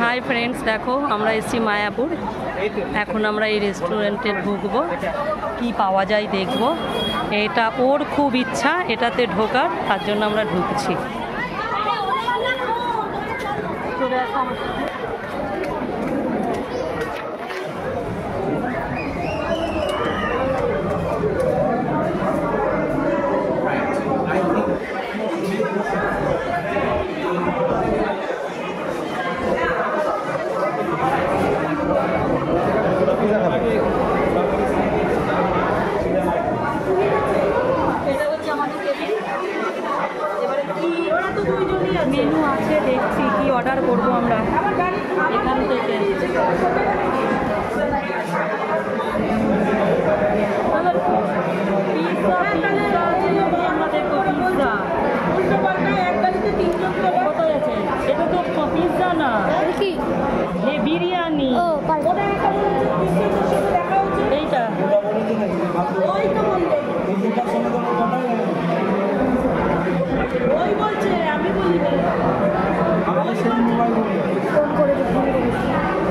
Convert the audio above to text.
Hi friends, দেখো আমরা এসেছি মায়াপুর। এখন আমরা এই রেস্টুরেন্টে ঢুকবো, কি পাওয়া যায় দেখব। এটা ওর খুব ইচ্ছা এটাতে ঢোকার, তার জন্য আমরা ঢুকছি। মেনু আছে, দেখছি কি অর্ডার করবো আমরা এখান থেকে। এটা তো পিৎজা না, বিরিয়ানি। এইটা